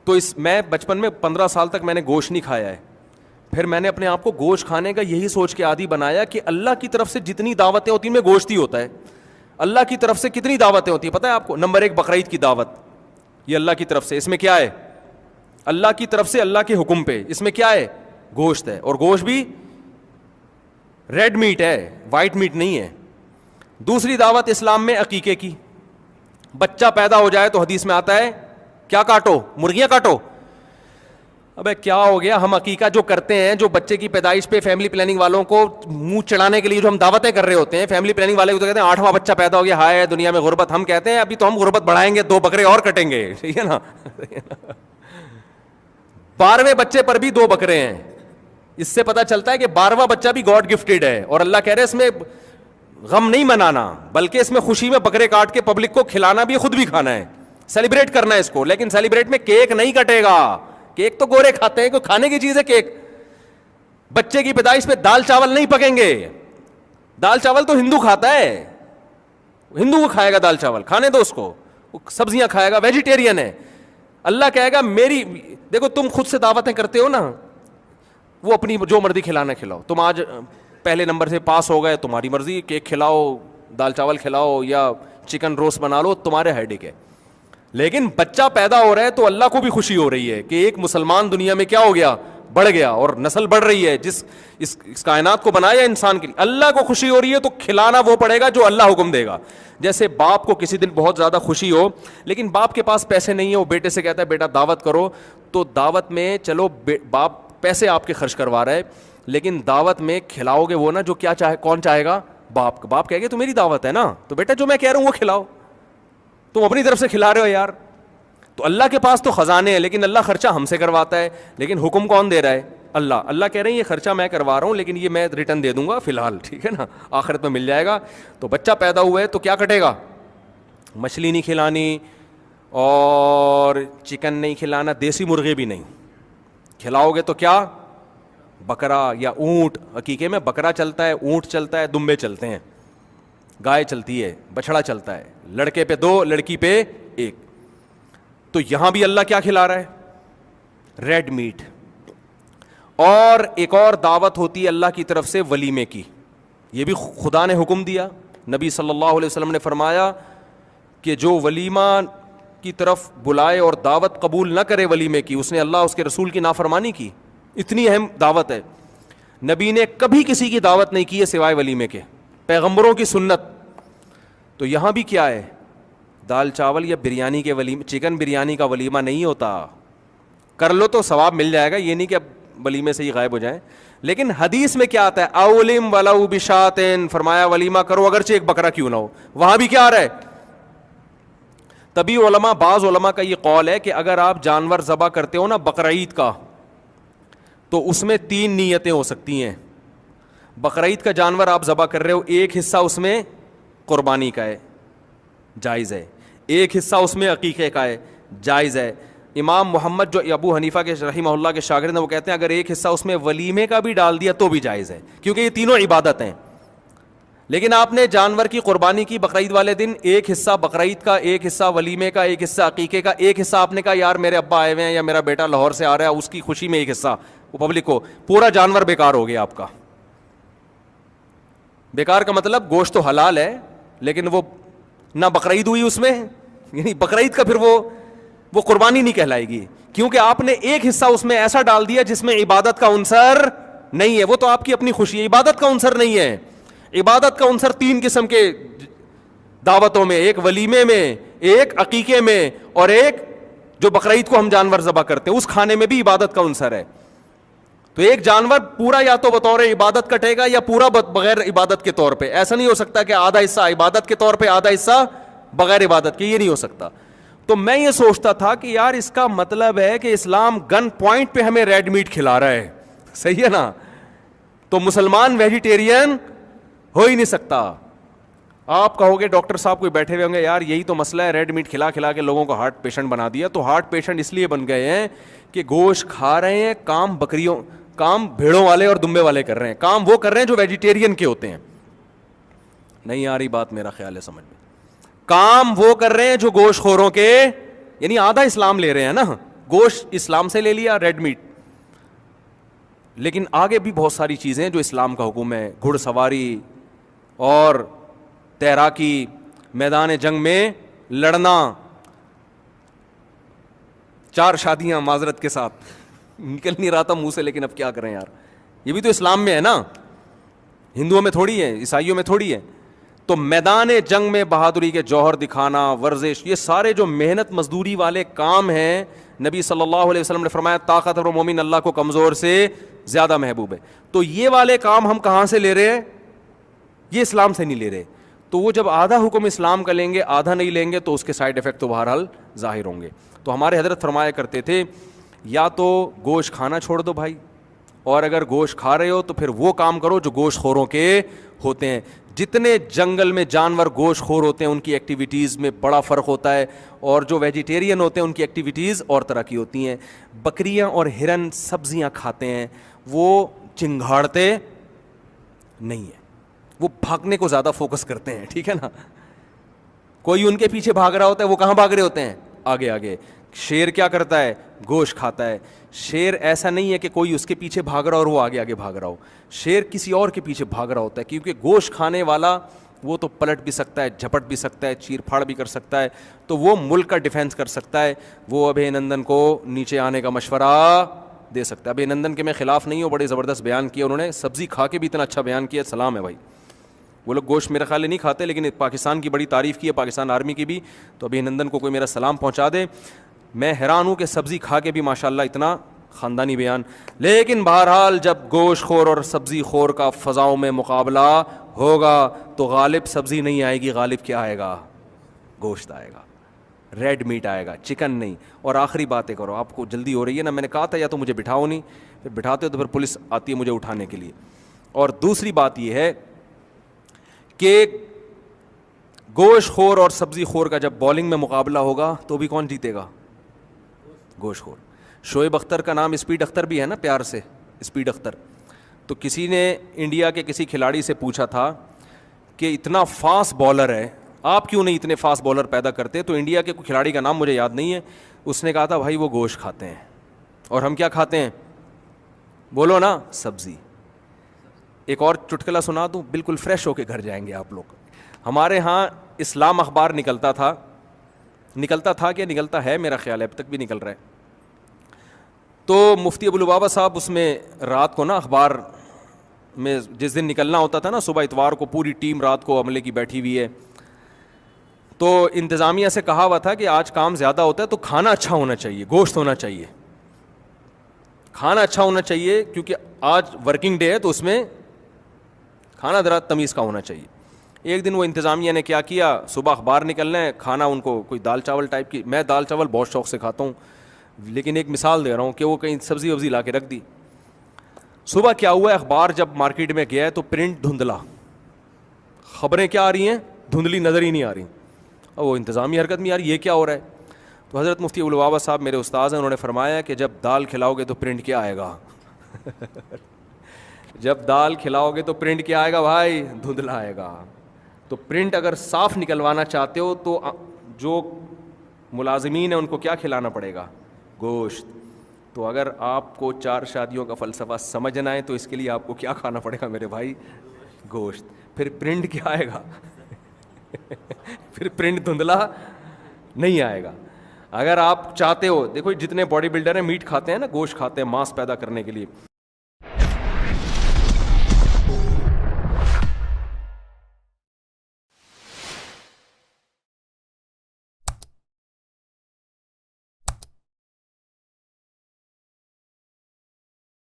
تو میں بچپن میں 15 سال تک میں نے گوشت نہیں کھایا ہے. پھر میں نے اپنے آپ کو گوشت کھانے کا یہی سوچ کے عادی بنایا کہ اللہ کی طرف سے جتنی دعوتیں ہوتی ہیں میں گوشت ہی ہوتا ہے. اللہ کی طرف سے کتنی دعوتیں ہوتی ہیں پتہ ہے آپ کو؟ نمبر 1 بقرعید کی دعوت, یہ اللہ کی طرف سے. اس میں کیا ہے؟ اللہ کی طرف سے اللہ کے حکم پہ. اس میں کیا ہے؟ گوشت ہے, اور گوشت بھی ریڈ میٹ ہے, وائٹ میٹ نہیں ہے. دوسری دعوت اسلام میں عقیقے کی. بچہ پیدا ہو جائے تو حدیث میں آتا ہے کیا کاٹو؟ مرغیاں کاٹو. ابے کیا ہو گیا؟ ہم عقیقہ جو کرتے ہیں, جو بچے کی پیدائش پہ فیملی پلاننگ والوں کو منہ چڑھانے کے لیے جو ہم دعوتیں کر رہے ہوتے ہیں, فیملی پلاننگ والے کو تو کہتے ہیں 8واں بچہ پیدا ہو گیا, ہائے دنیا میں غربت. ہم کہتے ہیں ابھی تو ہم غربت بڑھائیں گے, 2 بکرے اور کٹیں گے, ٹھیک ہے نا. 12ویں بچے پر بھی 2 بکرے ہیں. اس سے پتہ چلتا ہے کہ 12واں بچہ بھی گاڈ گفٹیڈ ہے, اور اللہ کہہ رہے اس میں غم نہیں منانا بلکہ اس میں خوشی میں بکرے کاٹ کے پبلک کو کھلانا بھی, خود بھی کھانا ہے, سیلیبریٹ کرنا ہے اس کو. لیکن سیلیبریٹ میں کیک نہیں کٹے گا. کیک تو گورے کھاتے ہیں, کوئی کھانے کی چیز ہے کیک. بچے کی پیدائش پہ دال چاول نہیں پکیں گے. دال چاول تو ہندو کھاتا ہے, ہندو کو کھائے گا دال چاول, کھانے دو اس کو, سبزیاں کھائے گا, ویجیٹیرین ہے. اللہ کہے گا میری, دیکھو تم خود سے دعوتیں کرتے ہو نا, وہ اپنی جو مرضی کھلانا کھلاؤ. تم آج پہلے نمبر سے پاس ہو گئے, تمہاری مرضی, کیک کھلاؤ, دال چاول کھلاؤ یا چکن روسٹ بنا لو, تمہارے ہیڈک ہے. لیکن بچہ پیدا ہو رہا ہے تو اللہ کو بھی خوشی ہو رہی ہے کہ ایک مسلمان دنیا میں کیا ہو گیا؟ بڑھ گیا, اور نسل بڑھ رہی ہے. جس اس کائنات کو بنایا انسان کے لیے, اللہ کو خوشی ہو رہی ہے تو کھلانا وہ پڑے گا جو اللہ حکم دے گا. جیسے باپ کو کسی دن بہت زیادہ خوشی ہو, لیکن باپ کے پاس پیسے نہیں ہیں, وہ بیٹے سے کہتا ہے بیٹا دعوت کرو, تو دعوت میں چلو باپ پیسے آپ کے خرچ کروا رہا ہے, لیکن دعوت میں کھلاؤ گے وہ نا جو کیا چاہے, کون چاہے گا؟ باپ. باپ کہے گا تو میری دعوت ہے نا, تو بیٹا جو میں کہہ رہا ہوں وہ کھلاؤ, تم اپنی طرف سے کھلا رہے ہو یار. تو اللہ کے پاس تو خزانے ہیں, لیکن اللہ خرچہ ہم سے کرواتا ہے, لیکن حکم کون دے رہا ہے؟ اللہ. اللہ کہہ رہے ہیں یہ خرچہ میں کروا رہا ہوں, لیکن یہ میں ریٹرن دے دوں گا فی الحال, ٹھیک ہے نا, آخرت میں مل جائے گا. تو بچہ پیدا ہوا ہے تو کیا کٹے گا؟ مچھلی نہیں کھلانی, اور چکن نہیں کھلانا, دیسی مرغے بھی نہیں کھلاؤ گے. تو کیا؟ بکرا یا اونٹ. عقیقے میں بکرا چلتا ہے, اونٹ چلتا ہے, دمبے چلتے ہیں, گائے چلتی ہے, بچڑا چلتا ہے, لڑکے پہ 2, لڑکی پہ 1. تو یہاں بھی اللہ کیا کھلا رہا ہے؟ Red meat. اور ایک اور دعوت ہوتی ہے اللہ کی طرف سے ولیمے کی. یہ بھی خدا نے حکم دیا. نبی صلی اللہ علیہ وسلم نے فرمایا کہ جو ولیمہ کی طرف بلائے اور دعوت قبول نہ کرے ولیمے کی, اس نے اللہ اس کے رسول کی نافرمانی کی. اتنی اہم دعوت ہے. نبی نے کبھی کسی کی دعوت نہیں کی ہے سوائے ولیمے کے, پیغمبروں کی سنت. تو یہاں بھی کیا ہے؟ دال چاول یا بریانی کے ولیمے, چکن بریانی کا ولیمہ نہیں ہوتا. کر لو تو ثواب مل جائے گا, یہ نہیں کہ اب ولیمے سے ہی غائب ہو جائیں. لیکن حدیث میں کیا آتا ہے؟ اولم ولو بشاتن, فرمایا ولیمہ کرو اگرچہ ایک بکرا کیوں نہ ہو. وہاں بھی کیا آ رہا ہے؟ تبھی علماء, بعض علماء کا یہ قول ہے کہ اگر آپ جانور ذبح کرتے ہو نا بقرعید کا, تو اس میں 3 نیتیں ہو سکتی ہیں. بقرعید کا جانور آپ ذبح کر رہے ہو, ایک حصہ اس میں قربانی کا ہے, جائز ہے, ایک حصہ اس میں عقیقے کا ہے, جائز ہے. امام محمد جو ابو حنیفہ کے رحمہ اللہ کے شاگرد ہیں, وہ کہتے ہیں اگر ایک حصہ اس میں ولیمے کا بھی ڈال دیا تو بھی جائز ہے, کیونکہ یہ تینوں عبادت ہیں. لیکن آپ نے جانور کی قربانی کی بقرعید والے دن, ایک حصہ بقرعید کا, ایک حصہ ولیمے کا, ایک حصہ عقیقے کا, ایک حصہ آپ نے کہا یار میرے ابا آئے ہوئے ہیں یا میرا بیٹا لاہور سے آ رہا ہے, اس کی خوشی میں ایک حصہ وہ پبلک کو, پورا جانور بیکار ہو گیا آپ کا. بیکار کا مطلب گوشت تو حلال ہے لیکن وہ نہ بقرعید ہوئی اس میں, یعنی بقرعید کا پھر وہ قربانی نہیں کہلائے گی, کیونکہ آپ نے ایک حصہ اس میں ایسا ڈال دیا جس میں عبادت کا عنصر نہیں ہے. وہ تو آپ کی اپنی خوشی ہے, عبادت کا عنصر نہیں ہے. عبادت کا عنصر 3 قسم کے دعوتوں میں, ایک ولیمے میں, ایک عقیقے میں, اور ایک جو بقرعید کو ہم جانور ذبح کرتے ہیں اس کھانے میں بھی عبادت کا عنصر ہے. تو ایک جانور پورا یا تو بطور عبادت کٹے گا یا پورا بغیر عبادت کے طور پہ. ایسا نہیں ہو سکتا کہ آدھا حصہ عبادت کے طور پہ آدھا حصہ بغیر عبادت کے, یہ نہیں ہو سکتا. تو میں یہ سوچتا تھا کہ یار اس کا مطلب ہے کہ اسلام گن پوائنٹ پہ ہمیں ریڈ میٹ کھلا رہا ہے, صحیح ہے نا. تو مسلمان ویجیٹیرین ہو ہی نہیں سکتا. آپ کہو گے ڈاکٹر صاحب کوئی بیٹھے ہوئے ہوں گے یار یہی تو مسئلہ ہے, ریڈ میٹ کھلا کھلا کے لوگوں کو ہارٹ پیشنٹ بنا دیا. تو ہارٹ پیشنٹ اس لیے بن گئے ہیں کہ گوشت کھا رہے ہیں, کام بھیڑوں والے اور دمبے والے کر رہے ہیں, کام وہ کر رہے ہیں جو ویجیٹیرین کے ہوتے ہیں. نہیں آ رہی بات, میرا خیال ہے سمجھ میں. کام وہ کر رہے ہیں جو گوشت خوروں کے, یعنی آدھا اسلام لے رہے ہیں نا, گوشت اسلام سے لے لیا, ریڈ میٹ, لیکن آگے بھی بہت ساری چیزیں ہیں جو اسلام کا حکم ہے, گھڑ سواری اور تیراکی, میدان جنگ میں لڑنا, 4 شادیاں معذرت کے ساتھ نکل نہیں رہا تھا منہ سے, لیکن اب کیا کریں یار, یہ بھی تو اسلام میں ہے نا, ہندوؤں میں تھوڑی ہے, عیسائیوں میں تھوڑی ہے. تو میدان جنگ میں بہادری کے جوہر دکھانا, ورزش, یہ سارے جو محنت مزدوری والے کام ہیں, نبی صلی اللہ علیہ وسلم نے فرمایا طاقتور مومن اللہ کو کمزور سے زیادہ محبوب ہے. تو یہ والے کام ہم کہاں سے لے رہے ہیں؟ یہ اسلام سے نہیں لے رہے. تو وہ جب آدھا حکم اسلام کا لیں گے, آدھا نہیں لیں گے, تو اس کے سائیڈ افیکٹ تو بہرحال ظاہر ہوں گے. تو ہمارے حضرت فرمایا کرتے تھے یا تو گوشت کھانا چھوڑ دو بھائی, اور اگر گوشت کھا رہے ہو تو پھر وہ کام کرو جو گوشت خوروں کے ہوتے ہیں. جتنے جنگل میں جانور گوشت خور ہوتے ہیں ان کی ایکٹیویٹیز میں بڑا فرق ہوتا ہے, اور جو ویجیٹیرین ہوتے ہیں ان کی ایکٹیویٹیز اور طرح کی ہوتی ہیں. بکریاں اور ہرن سبزیاں کھاتے ہیں, وہ چنگھاڑتے نہیں ہیں, وہ بھاگنے کو زیادہ فوکس کرتے ہیں, ٹھیک ہے نا. کوئی ان کے پیچھے بھاگ رہا ہوتا ہے, وہ کہاں بھاگ رہے ہوتے ہیں؟ آگے آگے. شیر کیا کرتا ہے؟ گوشت کھاتا ہے. شیر ایسا نہیں ہے کہ کوئی اس کے پیچھے بھاگ رہا اور وہ آگے آگے بھاگ رہا ہو, شیر کسی اور کے پیچھے بھاگ رہا ہوتا ہے, کیونکہ گوشت کھانے والا وہ تو پلٹ بھی سکتا ہے, جھپٹ بھی سکتا ہے, چیر پھاڑ بھی کر سکتا ہے, تو وہ ملک کا ڈیفینس کر سکتا ہے. وہ ابھے نندن کو نیچے آنے کا مشورہ دے سکتا ہے. ابھے نندن کے میں خلاف نہیں ہوں, بڑے زبردست بیان کیا انہوں نے, سبزی کھا کے بھی اتنا اچھا بیان کیا, سلام ہے بھائی. وہ لوگ گوشت میرے خیال نہیں کھاتے, لیکن پاکستان کی بڑی تعریف کی ہے, پاکستان آرمی کی بھی, تو ابھی نندن کو کوئی میرا سلام پہنچا دے. میں حیران ہوں کہ سبزی کھا کے بھی ماشاءاللہ اتنا خاندانی بیان. لیکن بہرحال جب گوشت خور اور سبزی خور کا فضاؤں میں مقابلہ ہوگا تو غالب سبزی نہیں آئے گی, غالب کیا آئے گا؟ گوشت آئے گا, ریڈ میٹ آئے گا, چکن نہیں. اور آخری باتیں کرو, آپ کو جلدی ہو رہی ہے نا, میں نے کہا تھا یا تو مجھے بٹھاؤ نہیں, پھر بٹھاتے ہو تو پھر پولیس آتی ہے مجھے اٹھانے کے لیے. اور دوسری بات یہ ہے کہ گوشت خور اور سبزی خور کا جب بالنگ میں مقابلہ ہوگا تو بھی کون جیتے گا؟ گوشت خور. شعیب اختر کا نام اسپیڈ اختر بھی ہے نا, پیار سے اسپیڈ اختر. تو کسی نے انڈیا کے کسی کھلاڑی سے پوچھا تھا کہ اتنا فاسٹ بالر ہے, آپ کیوں نہیں اتنے فاسٹ بالر پیدا کرتے؟ تو انڈیا کے کوئی کھلاڑی کا نام مجھے یاد نہیں ہے, اس نے کہا تھا بھائی وہ گوشت کھاتے ہیں اور ہم کیا کھاتے ہیں؟ بولو نا, سبزی. ایک اور چٹکلا سنا دوں, بالکل فریش ہو کے گھر جائیں گے آپ لوگ. ہمارے ہاں اسلام اخبار نکلتا تھا کہ نکلتا ہے, میرا خیال ہے اب تک بھی نکل رہا ہے. تو مفتی ابو لبابہ صاحب اس میں رات کو نا اخبار میں جس دن نکلنا ہوتا تھا نا, صبح اتوار کو پوری ٹیم رات کو عملے کی بیٹھی ہوئی ہے, تو انتظامیہ سے کہا ہوا تھا کہ آج کام زیادہ ہوتا ہے تو کھانا اچھا ہونا چاہیے, گوشت ہونا چاہیے, کھانا اچھا ہونا چاہیے, کیونکہ آج ورکنگ ڈے ہے تو اس میں کھانا ذرا تمیز کا ہونا چاہیے. ایک دن وہ انتظامیہ نے کیا کیا, صبح اخبار نکلنا ہے, کھانا ان کو کوئی دال چاول ٹائپ کی, میں دال چاول بہت شوق سے کھاتا ہوں, لیکن ایک مثال دے رہا ہوں کہ وہ کہیں سبزی وبزی لا کے رکھ دی. صبح کیا ہوا ہے, اخبار جب مارکیٹ میں گیا ہے تو پرنٹ دھندلا, خبریں کیا آ رہی ہیں, دھندلی, نظر ہی نہیں آ رہی. اور وہ انتظامی حرکت میں, یار یہ کیا ہو رہا ہے؟ تو حضرت مفتی ابو لبابہ صاحب میرے استاذ ہیں, انہوں نے فرمایا کہ جب دال کھلاؤ گے تو پرنٹ کیا آئے گا؟ جب دال کھلاؤ گے تو پرنٹ کیا آئے گا بھائی؟ دھندلا آئے گا. تو پرنٹ اگر صاف نکلوانا چاہتے ہو تو جو ملازمین ہیں ان کو کیا کھلانا پڑے گا؟ گوشت. تو اگر آپ کو 4 شادیوں کا فلسفہ سمجھنا ہے تو اس کے لیے آپ کو کیا کھانا پڑے گا میرے بھائی؟ گوشت. پھر پرنٹ کیا آئے گا؟ پھر پرنٹ دھندلا نہیں آئے گا. اگر آپ چاہتے ہو, دیکھو جتنے باڈی بلڈر ہیں میٹ کھاتے ہیں نا, گوشت کھاتے ہیں ماس پیدا کرنے کے لیے,